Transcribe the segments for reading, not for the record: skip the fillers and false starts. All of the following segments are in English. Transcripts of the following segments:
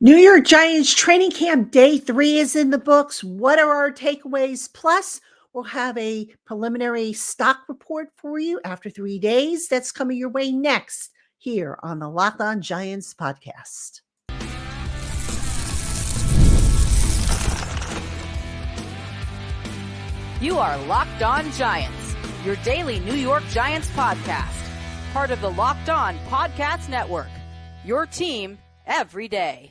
New York Giants training camp day 3 is in the books. What are our takeaways? Plus, we'll have a preliminary stock report for you after 3 days. That's coming your way next here on the Locked On Giants podcast. You are Locked On Giants, your daily New York Giants podcast. Part of the Locked On Podcast Network, your team every day.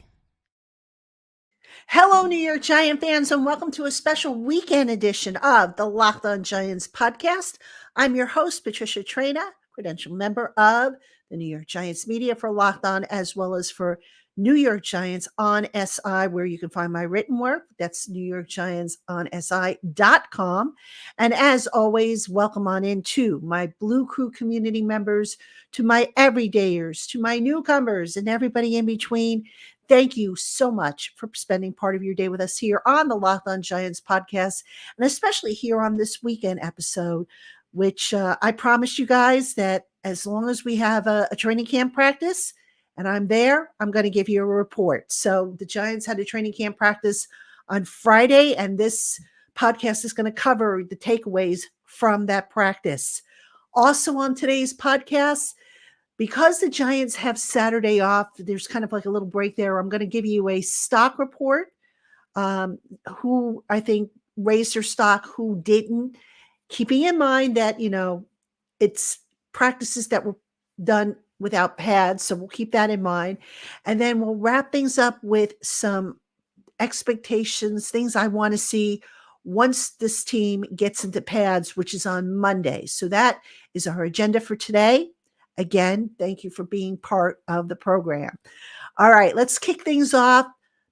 Hello, New York Giant fans, and welcome to a special weekend edition of the Locked On Giants podcast. I'm your host, Patricia Traina, credential member of the New York Giants media for Locked On, as well as for New York Giants on SI, where you can find my written work. That's NewYorkGiantsOnSI.com. And as always, welcome on in to my Blue Crew community members, to my everydayers, to my newcomers, and everybody in between. Thank you so much for spending part of your day with us here on the Locked On Giants podcast, and especially here on this weekend episode, which I promised you guys that as long as we have a training camp practice and I'm there, I'm going to give you a report. So the Giants had a training camp practice on Friday, and this podcast is going to cover the takeaways from that practice. Also on today's podcast, because the Giants have Saturday off, there's kind of like a little break there. I'm going to give you a stock report, who I think raised their stock, who didn't, keeping in mind that, it's practices that were done without pads. So we'll keep that in mind. And then we'll wrap things up with some expectations, things I want to see once this team gets into pads, which is on Monday. So that is our agenda for today. Again, thank you for being part of the program. All right, let's kick things off.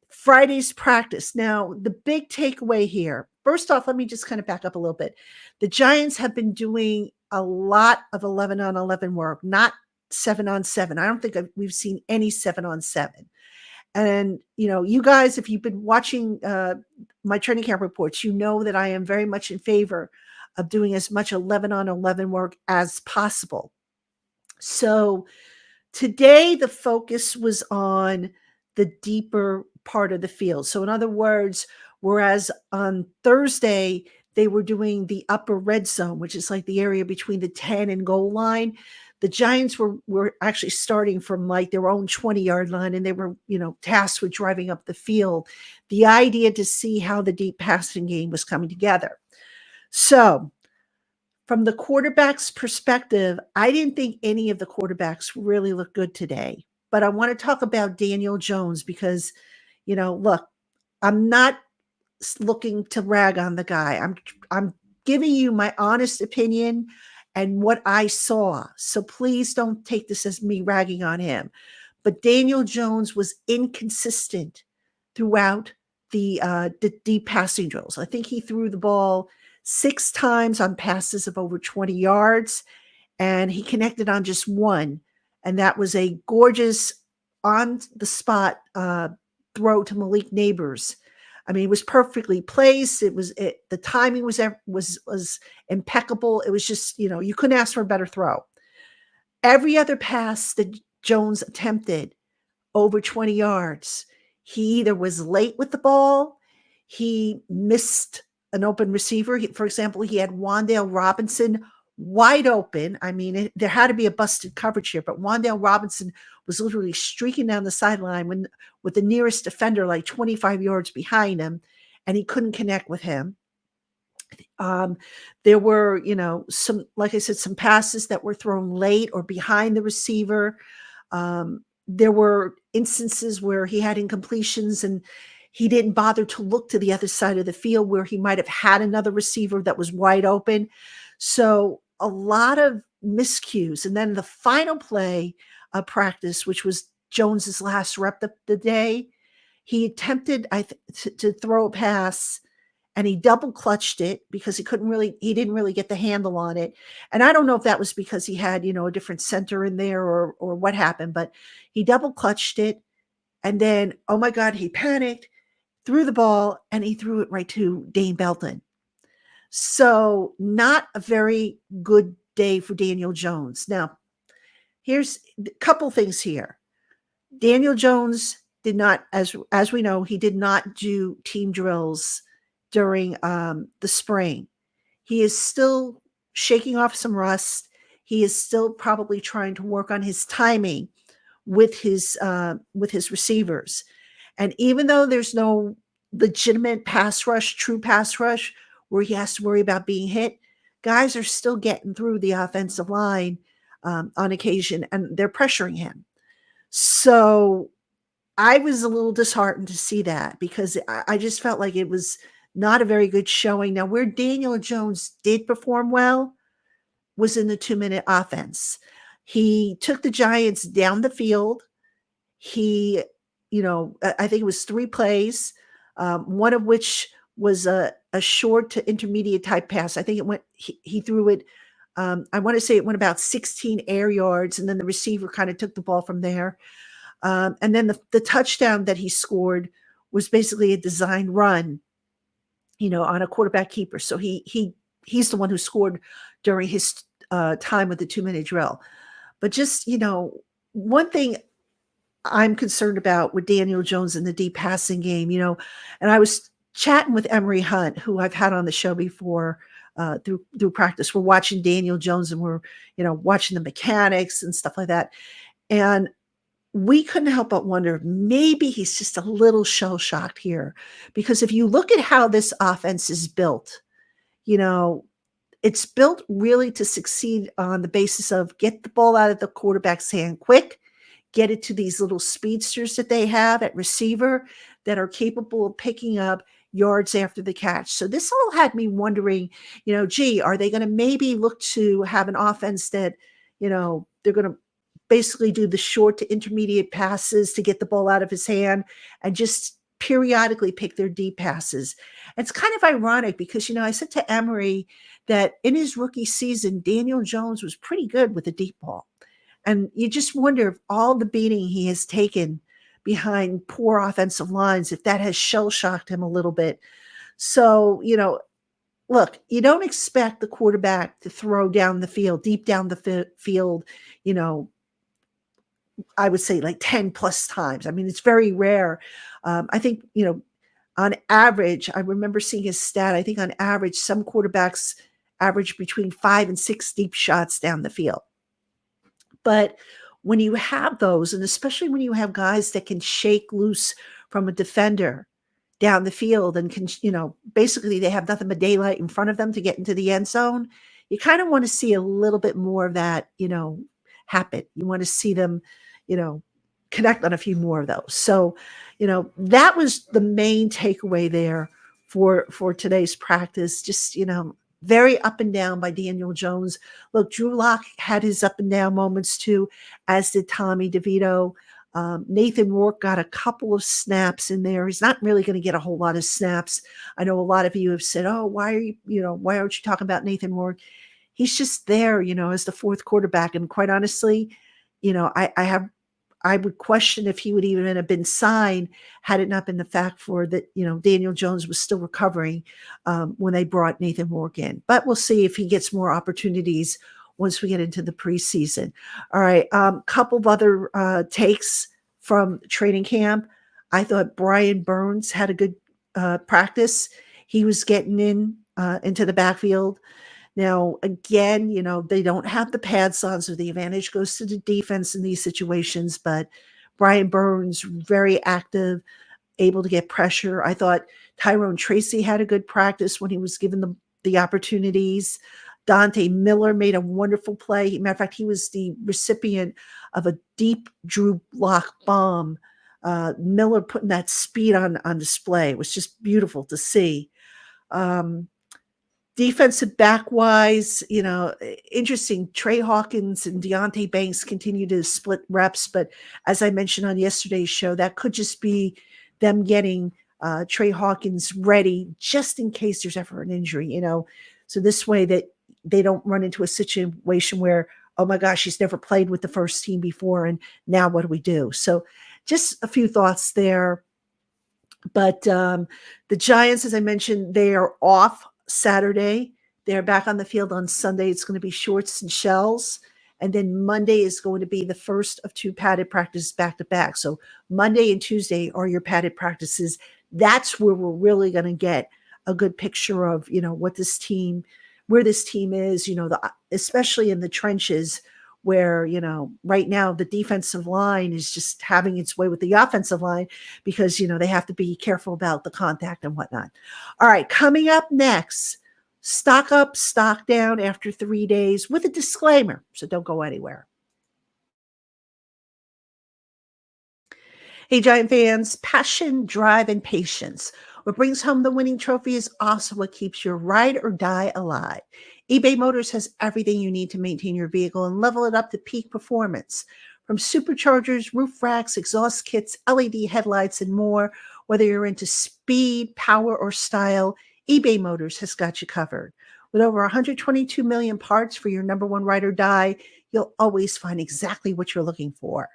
Friday's practice. Now, the big takeaway here, first off, let me just kind of back up a little bit. The Giants have been doing a lot of 11-on-11 work, not 7-on-7. I don't think we've seen any 7-on-7. And, you guys, if you've been watching my training camp reports, you know that I am very much in favor of doing as much 11-on-11 work as possible. So today the focus was on the deeper part of the field. So in other words, whereas on Thursday they were doing the upper red zone, which is like the area between the 10 and goal line, the Giants were actually starting from like their own 20-yard line, and they were, tasked with driving up the field. The idea to see how the deep passing game was coming together. So from the quarterback's perspective, I didn't think any of the quarterbacks really looked good today. But I want to talk about Daniel Jones because, look, I'm not looking to rag on the guy. I'm giving you my honest opinion and what I saw. So please don't take this as me ragging on him. But Daniel Jones was inconsistent throughout the deep passing drills. I think he threw the ball 6 times on passes of over 20 yards, and he connected on just one. And that was a gorgeous on-the-spot throw to Malik Neighbors. I mean, it was perfectly placed. The timing was impeccable. It was just, you couldn't ask for a better throw. Every other pass that Jones attempted over 20 yards, he either was late with the ball, he missed an open receiver. For example, he had Wan'Dale Robinson wide open. I mean, there had to be a busted coverage here, but Wan'Dale Robinson was literally streaking down the sideline with the nearest defender like 25 yards behind him, and he couldn't connect with him. There were, some, like I said, some passes that were thrown late or behind the receiver. There were instances where he had incompletions and he didn't bother to look to the other side of the field where he might have had another receiver that was wide open. So a lot of miscues. And then the final play of practice, which was Jones's last rep of the day, he attempted to throw a pass, and he double clutched it because he didn't really get the handle on it. And I don't know if that was because he had, a different center in there or what happened, but he double clutched it. And then, oh my God, he panicked, threw the ball, and he threw it right to Dane Belton. So not a very good day for Daniel Jones. Now, here's a couple things here. Daniel Jones did not, as we know, he did not do team drills during the spring. He is still shaking off some rust. He is still probably trying to work on his timing with his receivers. And even though there's no legitimate pass rush, true pass rush, where he has to worry about being hit, guys are still getting through the offensive line on occasion, and they're pressuring him. So I was a little disheartened to see that because I just felt like it was not a very good showing. Now, where Daniel Jones did perform well was in the 2-minute offense. He took the Giants down the field. He, I think it was 3 plays, one of which was a short to intermediate type pass. I think he threw it, I want to say it went about 16 air yards, and then the receiver kind of took the ball from there. And then the touchdown that he scored was basically a design run, on a quarterback keeper. So he's the one who scored during his time with the 2-minute drill. But just, one thing I'm concerned about with Daniel Jones in the deep passing game, and I was chatting with Emery Hunt, who I've had on the show before through practice. We're watching Daniel Jones and we're, watching the mechanics and stuff like that. And we couldn't help but wonder, maybe he's just a little shell shocked here, because if you look at how this offense is built, it's built really to succeed on the basis of get the ball out of the quarterback's hand quick, get it to these little speedsters that they have at receiver that are capable of picking up yards after the catch. So this all had me wondering, gee, are they going to maybe look to have an offense that, they're going to basically do the short to intermediate passes to get the ball out of his hand and just periodically pick their deep passes. It's kind of ironic because, I said to Emery that in his rookie season, Daniel Jones was pretty good with the deep ball. And you just wonder if all the beating he has taken behind poor offensive lines, if that has shell-shocked him a little bit. So, look, you don't expect the quarterback to throw down the field, deep down the field, I would say like 10 plus times. I mean, it's very rare. I think, on average, I remember seeing his stat. I think on average, some quarterbacks average between 5 and 6 deep shots down the field. But when you have those, and especially when you have guys that can shake loose from a defender down the field and can, basically they have nothing but daylight in front of them to get into the end zone, you kind of want to see a little bit more of that, happen. You want to see them, connect on a few more of those. So, that was the main takeaway there for today's practice. Just, very up and down by Daniel Jones. Look, Drew Lock had his up and down moments too, as did Tommy DeVito. Nathan Rourke got a couple of snaps in there. He's not really going to get a whole lot of snaps. I know a lot of you have said, "Oh, why aren't you talking about Nathan Rourke?" He's just there, as the fourth quarterback. And quite honestly, I would question if he would even have been signed had it not been the fact for that, Daniel Jones was still recovering when they brought Nathan Rourke in. But we'll see if he gets more opportunities once we get into the preseason. All right, couple of other takes from training camp. I thought Brian Burns had a good practice. He was getting into the backfield. Now, again, they don't have the pads on, so the advantage goes to the defense in these situations. But Brian Burns, very active, able to get pressure. I thought Tyrone Tracy had a good practice when he was given the opportunities. Dante Miller made a wonderful play. Matter of fact, he was the recipient of a deep Drew Lock bomb. Miller putting that speed on display. It was just beautiful to see. Defensive back-wise, interesting. Trey Hawkins and Deontay Banks continue to split reps, but as I mentioned on yesterday's show, that could just be them getting Trey Hawkins ready just in case there's ever an injury, so this way that they don't run into a situation where, oh my gosh, he's never played with the first team before, and now what do we do? So just a few thoughts there. But the Giants, as I mentioned, they are off Saturday. They're back on the field on Sunday. It's going to be shorts and shells. And then Monday is going to be the first of 2 padded practices back to back. So Monday and Tuesday are your padded practices. That's where we're really going to get a good picture of, what this team, where this team is, especially in the trenches where, right now the defensive line is just having its way with the offensive line because, they have to be careful about the contact and whatnot. All right, coming up next, stock up, stock down after 3 days with a disclaimer. So don't go anywhere. Hey, Giant fans, passion, drive, and patience. What brings home the winning trophy is also what keeps your ride or die alive. eBay Motors has everything you need to maintain your vehicle and level it up to peak performance. From superchargers, roof racks, exhaust kits, LED headlights, and more, whether you're into speed, power, or style, eBay Motors has got you covered. With over 122 million parts for your number one ride or die, you'll always find exactly what you're looking for.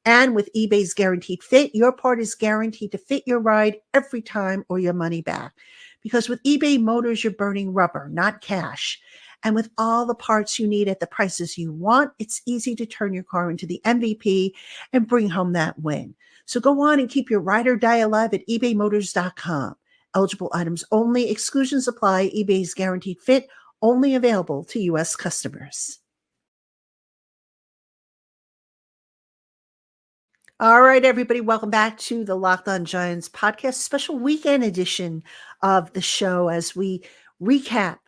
And with eBay's Guaranteed Fit, your part is guaranteed to fit your ride every time or your money back. Because with eBay Motors, you're burning rubber, not cash. And with all the parts you need at the prices you want, it's easy to turn your car into the MVP and bring home that win. So go on and keep your ride or die alive at ebaymotors.com. Eligible items only. Exclusions apply. eBay's Guaranteed Fit only available to U.S. customers. All right, everybody, welcome back to the Locked On Giants podcast, special weekend edition of the show as we recap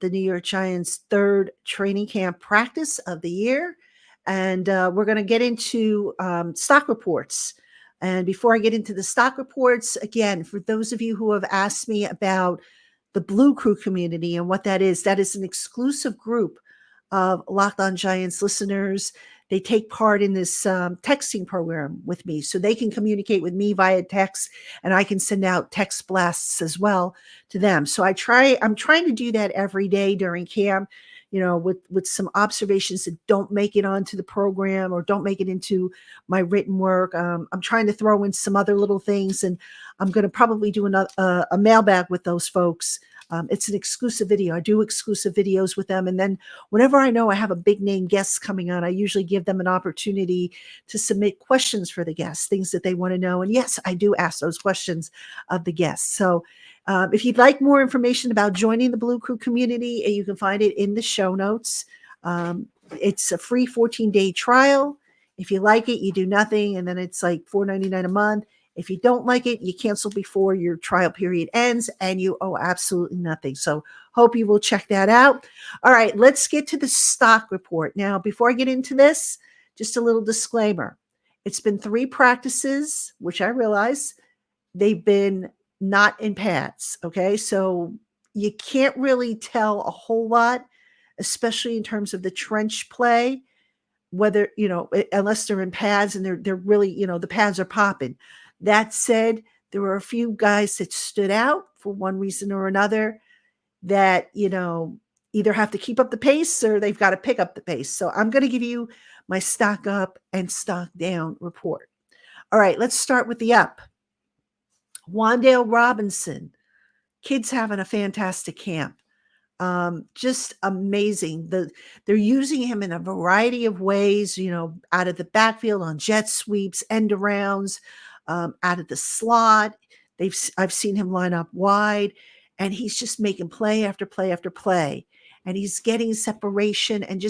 the New York Giants' third training camp practice of the year. And we're going to get into stock reports. And before I get into the stock reports, again, for those of you who have asked me about the Blue Crew community and what that is an exclusive group of Locked On Giants listeners. They take part in this texting program with me so they can communicate with me via text and I can send out text blasts as well to them. So I'm trying to do that every day during camp, with some observations that don't make it onto the program or don't make it into my written work. I'm trying to throw in some other little things, and I'm going to probably do a mailbag with those folks. It's an exclusive video. I do exclusive videos with them. And then whenever I know I have a big name guest coming on, I usually give them an opportunity to submit questions for the guests, things that they want to know. And yes, I do ask those questions of the guests. So if you'd like more information about joining the Blue Crew community, you can find it in the show notes. It's a free 14-day trial. If you like it, you do nothing. And then it's like $4.99 a month. If you don't like it, you cancel before your trial period ends and you owe absolutely nothing. So hope you will check that out. All right, let's get to the stock report. Now, before I get into this, just a little disclaimer. It's been 3 practices, which I realize they've been not in pads. Okay, so you can't really tell a whole lot, especially in terms of the trench play, whether, unless they're in pads and they're really, the pads are popping. That said, there were a few guys that stood out for one reason or another that, either have to keep up the pace or they've got to pick up the pace. So I'm going to give you my stock up and stock down report. All right, let's start with the up. Wan'Dale Robinson, kid's having a fantastic camp. Just amazing. They're using him in a variety of ways, out of the backfield on jet sweeps, end arounds, out of the slot. I've seen him line up wide, and he's just making play after play after play. And he's getting separation, and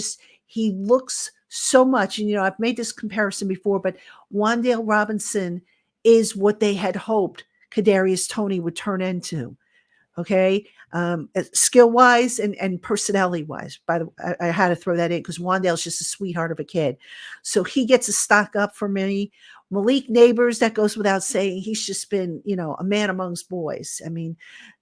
he looks so much. And, I've made this comparison before, but Wan'Dale Robinson is what they had hoped Kadarius Toney would turn into. Okay. Skill wise and personality wise, I had to throw that in because Wan'Dale's just a sweetheart of a kid. So he gets a stock up for me. Malik Neighbors, that goes without saying. He's just been, a man amongst boys. I mean,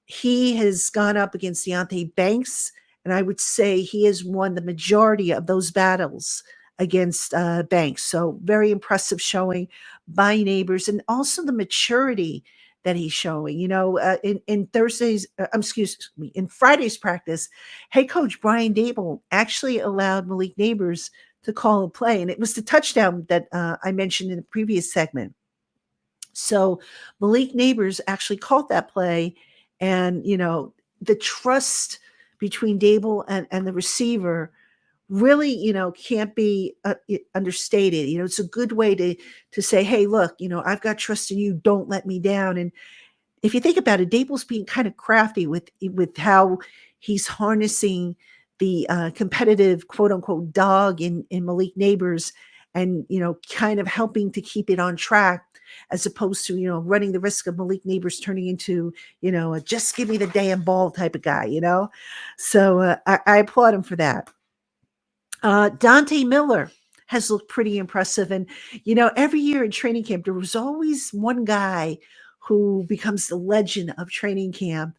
he has gone up against Deonte Banks, and I would say he has won the majority of those battles against Banks. So very impressive showing by Neighbors, and also the maturity that he's showing. In Friday's practice, head coach Brian Dable actually allowed Malik Neighbors to call a play, and it was the touchdown that I mentioned in the previous segment. So Malik Neighbors actually called that play, and the trust between Dable and the receiver really, can't be understated. It's a good way to say, hey, look, I've got trust in you. Don't let me down. And if you think about it, Dable's being kind of crafty with how he's harnessing the competitive quote unquote dog in Malik Neighbors, and kind of helping to keep it on track, as opposed to running the risk of Malik Neighbors turning into a just give me the damn ball type of guy. So I applaud him for that. Dante Miller has looked pretty impressive. And, every year in training camp, there was always one guy who becomes the legend of training camp.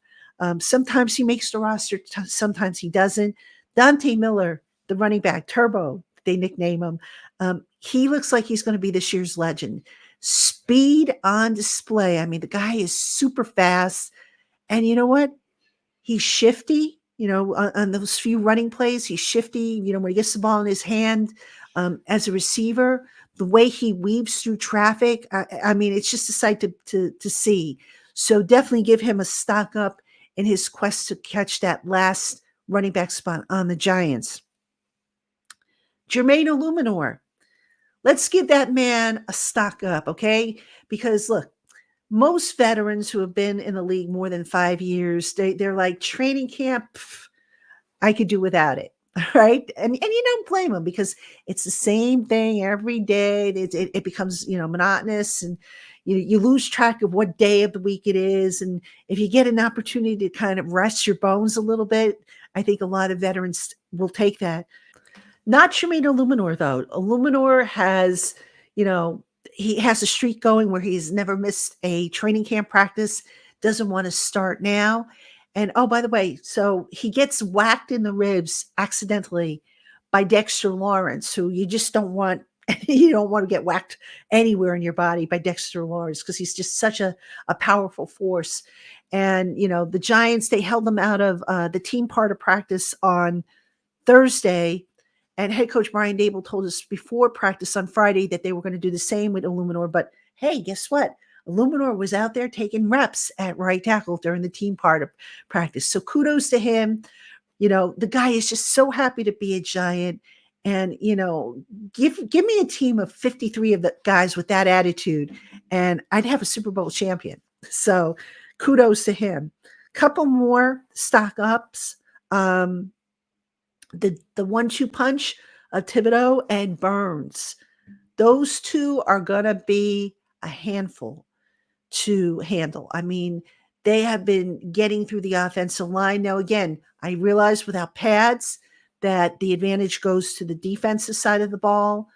Sometimes he makes the roster, sometimes he doesn't. Dante Miller, the running back, Turbo, they nickname him. He looks like he's going to be this year's legend. Speed on display. I mean, the guy is super fast. And you know what? He's shifty, on those few running plays. He's shifty, when he gets the ball in his hand, as a receiver, the way he weaves through traffic. I mean, it's just a sight to see. So definitely give him a stock up in his quest to catch that last running back spot on the Giants. Jermaine Illuminor. Let's give that man a stock up, okay? Because look, most veterans who have been in the league more than 5 years, they're like, training camp, I could do without it. Right. And you don't blame them, because it's the same thing every day. It becomes, monotonous, and you lose track of what day of the week it is. And if you get an opportunity to kind of rest your bones a little bit, I think a lot of veterans will take that. Not Jermaine Illuminor, though. Illuminor has, he has a streak going where he's never missed a training camp practice, doesn't want to start now. And oh, by the way, so he gets whacked in the ribs accidentally by Dexter Lawrence, who you just don't want. You don't want to get whacked anywhere in your body by Dexter Lawrence, because he's just such a powerful force. And, the Giants, they held him out of the team part of practice on Thursday. And head coach Brian Dable told us before practice on Friday that they were going to do the same with Illuminor. But hey, guess what? Illuminor was out there taking reps at right tackle during the team part of practice. So kudos to him. The guy is just so happy to be a Giant. And, give me a team of 53 of the guys with that attitude, and I'd have a Super Bowl champion. So kudos to him. Couple more stock ups. The 1-2 punch of Thibodeau and Burns. Those two are going to be a handful to handle. I mean, they have been getting through the offensive line. Now, again, I realize without pads that the advantage goes to the defensive side of the ball,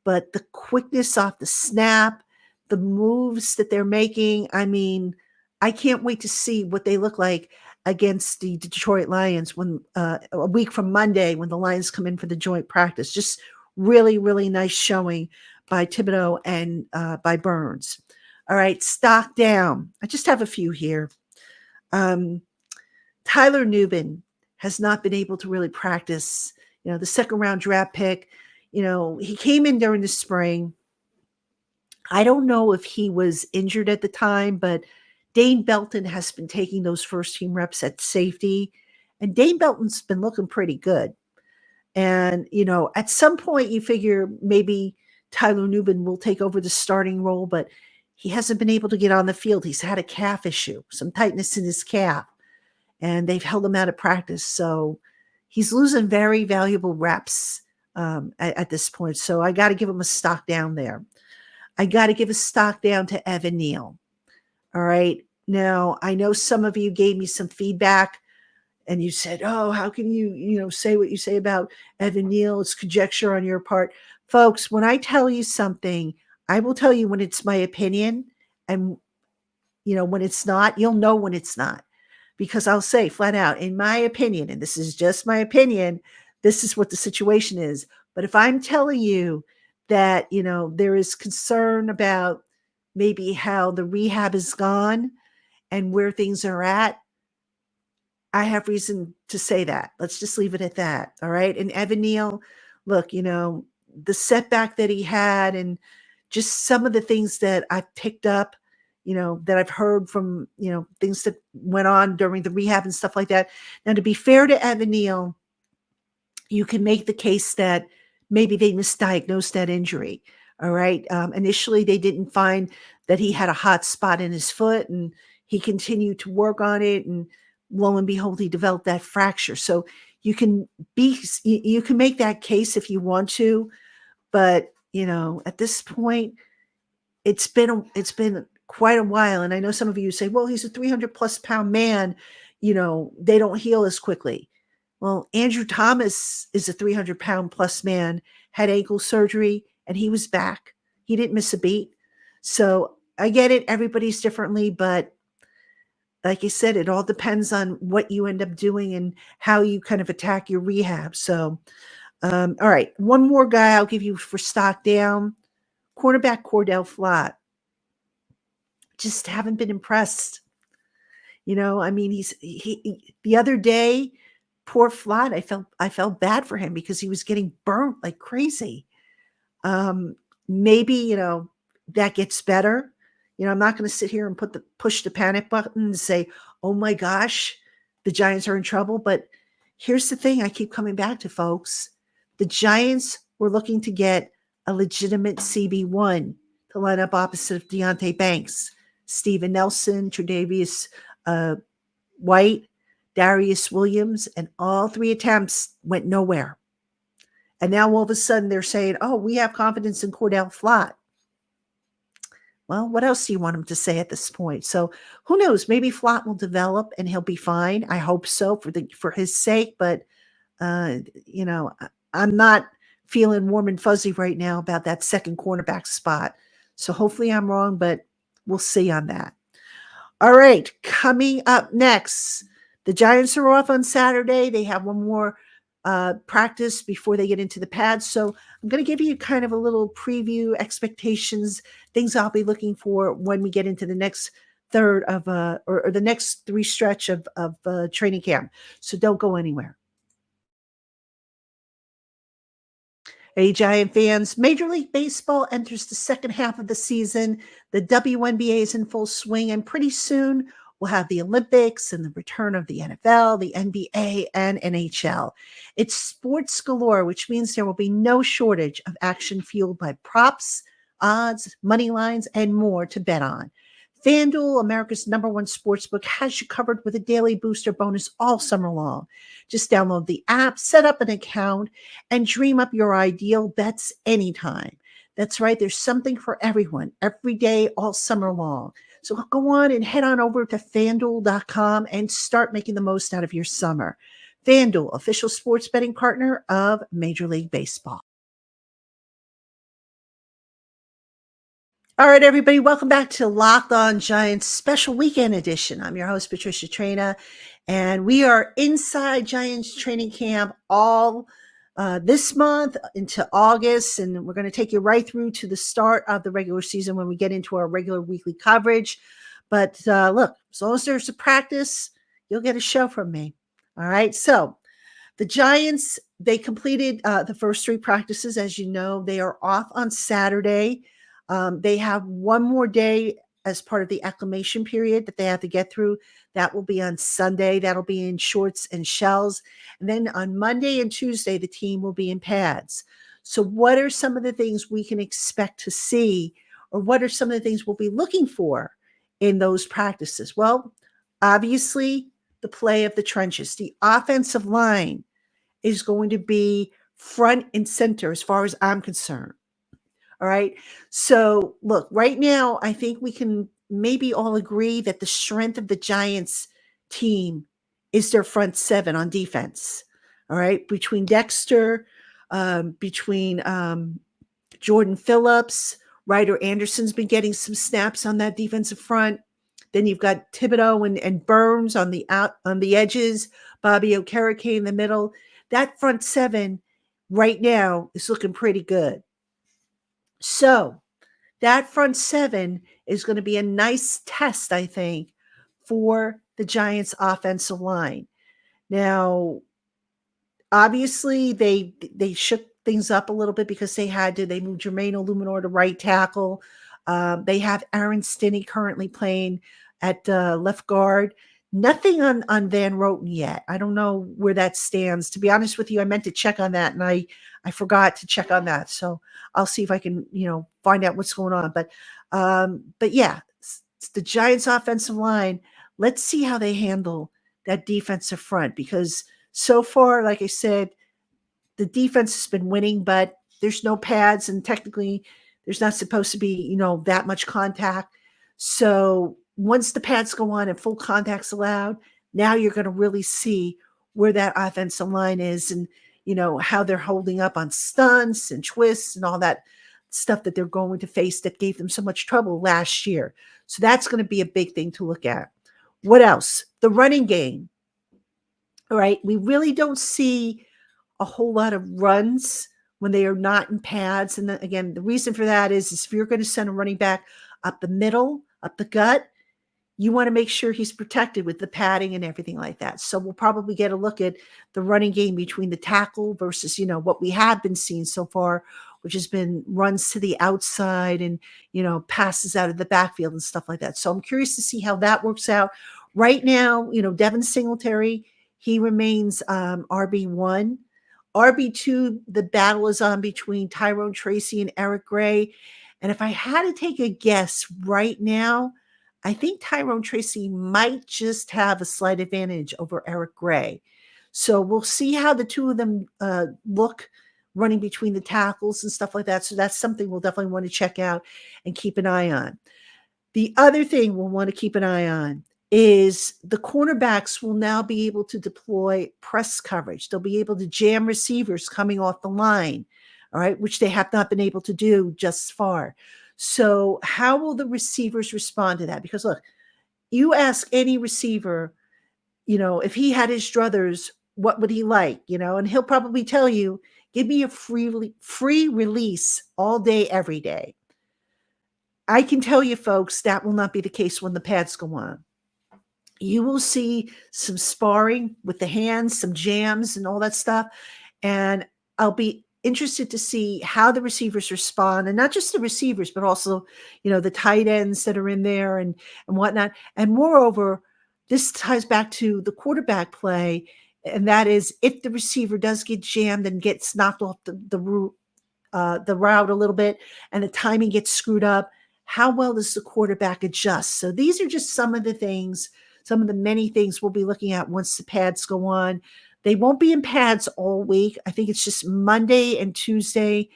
but the quickness off the snap, the moves that they're making, I mean, I can't wait to see what they look like against the Detroit Lions when a week from Monday, when the Lions come in for the joint practice. Just really, really nice showing by Thibodeau and by Burns. All right, stock down. I just have a few here. Tyler Nubin has not been able to really practice. The second round draft pick, he came in during the spring. I don't know if he was injured at the time, but Dane Belton has been taking those first team reps at safety, and Dane Belton's been looking pretty good. And, at some point you figure maybe Tyler Nubin will take over the starting role, but he hasn't been able to get on the field. He's had a calf issue, some tightness in his calf, and they've held him out of practice. So he's losing very valuable reps at this point. So I got to give him a stock down there. I got to give a stock down to Evan Neal. All right. Now, I know some of you gave me some feedback and you said, oh, how can you, say what you say about Evan Neal? It's conjecture on your part. Folks, when I tell you something, I will tell you when it's my opinion, and, when it's not, you'll know when it's not, because I'll say flat out, in my opinion, and this is just my opinion, this is what the situation is. But if I'm telling you that, there is concern about maybe how the rehab is gone and where things are at, I have reason to say that. Let's just leave it at that. All right. And Evan Neal, look, the setback that he had, and just some of the things that I've picked up, that I've heard from, things that went on during the rehab and stuff like that. Now, to be fair to Evan Neal, you can make the case that maybe they misdiagnosed that injury. All right. Initially, they didn't find that he had a hot spot in his foot, and he continued to work on it. And lo and behold, he developed that fracture. So you can make that case if you want to, but at this point, it's been quite a while. And I know some of you say, well, he's a 300 plus pound man. They don't heal as quickly. Well, Andrew Thomas is a 300-pound plus man, had ankle surgery, and he was back. He didn't miss a beat. So I get it. Everybody's differently, but like you said, it all depends on what you end up doing and how you kind of attack your rehab. So, all right, one more guy I'll give you for stock down. Cornerback Cordell Flott. Just haven't been impressed. I mean, he the other day, poor Flott, I felt bad for him because he was getting burnt like crazy. Maybe, that gets better. I'm not going to sit here and push the panic button and say, oh my gosh, the Giants are in trouble. But here's the thing I keep coming back to, folks. The Giants were looking to get a legitimate CB1 to line up opposite of Deontay Banks, Steven Nelson, Tre'Davious White, Darius Williams, and all three attempts went nowhere. And now all of a sudden they're saying, oh, we have confidence in Cordell Flott. Well, what else do you want him to say at this point? So who knows? Maybe Flott will develop and he'll be fine. I hope so for his sake. But, I'm not feeling warm and fuzzy right now about that second cornerback spot. So hopefully I'm wrong, but we'll see on that. All right, coming up next, the Giants are off on Saturday. They have one more practice before they get into the pads. So I'm going to give you kind of a little preview, expectations, things I'll be looking for when we get into the next third of or the next three stretch of training camp. So don't go anywhere. Hey, Giant fans, Major League Baseball enters the second half of the season. The WNBA is in full swing, and pretty soon we'll have the Olympics and the return of the NFL, the NBA, and NHL. It's sports galore, which means there will be no shortage of action fueled by props, odds, money lines, and more to bet on. FanDuel, America's #1 sportsbook, has you covered with a daily booster bonus all summer long. Just download the app, set up an account, and dream up your ideal bets anytime. That's right, there's something for everyone, every day, all summer long. So go on and head on over to FanDuel.com and start making the most out of your summer. FanDuel, official sports betting partner of Major League Baseball. All right, everybody, welcome back to Locked On Giants special weekend edition. I'm your host, Patricia Traina, and we are inside Giants training camp all this month into August, and we're going to take you right through to the start of the regular season when we get into our regular weekly coverage. But look, as long as there's a practice, you'll get a show from me. All right, so the Giants, they completed the first three practices. As you know, they are off on Saturday. They have one more day as part of the acclimation period that they have to get through. That will be on Sunday. That'll be in shorts and shells. And then on Monday and Tuesday, the team will be in pads. So what are some of the things we can expect to see, or what are some of the things we'll be looking for in those practices? Well, obviously, the play of the trenches. The offensive line is going to be front and center as far as I'm concerned. All right. So look, right now, I think we can maybe all agree that the strength of the Giants team is their front seven on defense. All right. Between Dexter, between Jordan Phillips, Ryder Anderson's been getting some snaps on that defensive front. Then you've got Thibodeau and Burns on the edges, Bobby Okereke in the middle. That front seven right now is looking pretty good. So that front seven is going to be a nice test, I think, for the Giants offensive line. Now, obviously, they shook things up a little bit because they moved Jermaine Illuminor to right tackle. They have Aaron Stinney currently playing at left guard. Nothing on Van Roten yet. I don't know where that stands. To be honest with you, I meant to check on that and I forgot to check on that. So I'll see if I can, find out what's going on. But yeah, it's the Giants offensive line. Let's see how they handle that defensive front because so far, like I said, the defense has been winning, but there's no pads and technically there's not supposed to be, that much contact. So once the pads go on and full contact's allowed, now you're going to really see where that offensive line is and, how they're holding up on stunts and twists and all that stuff that they're going to face that gave them so much trouble last year. So that's going to be a big thing to look at. What else? The running game. All right. We really don't see a whole lot of runs when they are not in pads. And then, again, the reason for that is if you're going to send a running back up the middle, up the gut, you want to make sure he's protected with the padding and everything like that. So we'll probably get a look at the running game between the tackle versus, what we have been seeing so far, which has been runs to the outside and, passes out of the backfield and stuff like that. So I'm curious to see how that works out. Right now, Devin Singletary, he remains RB1. RB2, the battle is on between Tyrone Tracy and Eric Gray. And if I had to take a guess right now, I think Tyrone Tracy might just have a slight advantage over Eric Gray. So we'll see how the two of them look running between the tackles and stuff like that. So that's something we'll definitely want to check out and keep an eye on. The other thing we'll want to keep an eye on is the cornerbacks will now be able to deploy press coverage. They'll be able to jam receivers coming off the line, all right, which they have not been able to do just far. So how will the receivers respond to that? Because look, you ask any receiver, if he had his druthers, what would he like? And he'll probably tell you, give me a free release all day, every day. I can tell you, folks, that will not be the case when the pads go on. You will see some sparring with the hands, some jams and all that stuff. And I'll be interested to see how the receivers respond, and not just the receivers, but also, the tight ends that are in there and whatnot. And moreover, this ties back to the quarterback play. And that is if the receiver does get jammed and gets knocked off the route a little bit and the timing gets screwed up, how well does the quarterback adjust? So these are just some of the many things we'll be looking at once the pads go on. They won't be in pads all week. I think it's just Monday and Tuesday.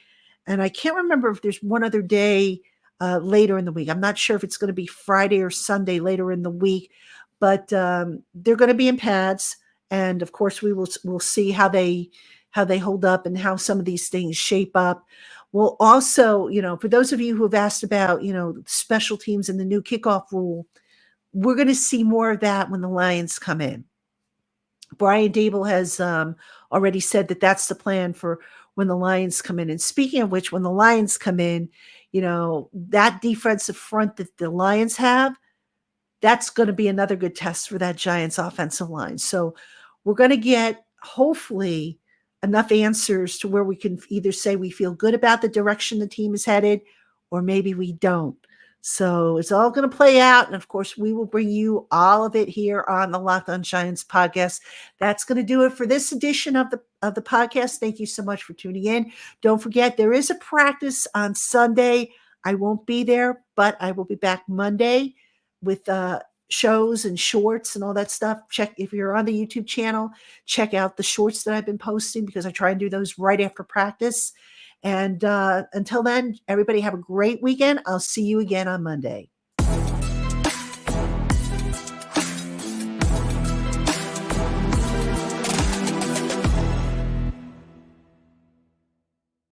And I can't remember if there's one other day later in the week. I'm not sure if it's going to be Friday or Sunday later in the week, but they're going to be in pads. And of course, we'll see how they hold up and how some of these things shape up. We'll also, for those of you who have asked about, special teams and the new kickoff rule, we're going to see more of that when the Lions come in. Brian Dable has already said that that's the plan for when the Lions come in. And speaking of which, when the Lions come in, that defensive front that the Lions have, that's going to be another good test for that Giants offensive line. So we're going to get, hopefully, enough answers to where we can either say we feel good about the direction the team is headed, or maybe we don't. So it's all going to play out. And of course, we will bring you all of it here on the Locked On Giants podcast. That's going to do it for this edition of the podcast. Thank you so much for tuning in. Don't forget, there is a practice on Sunday. I won't be there, but I will be back Monday with shows and shorts and all that stuff. Check, if you're on the YouTube channel, check out the shorts that I've been posting because I try and do those right after practice. And until then, everybody have a great weekend. I'll see you again on Monday.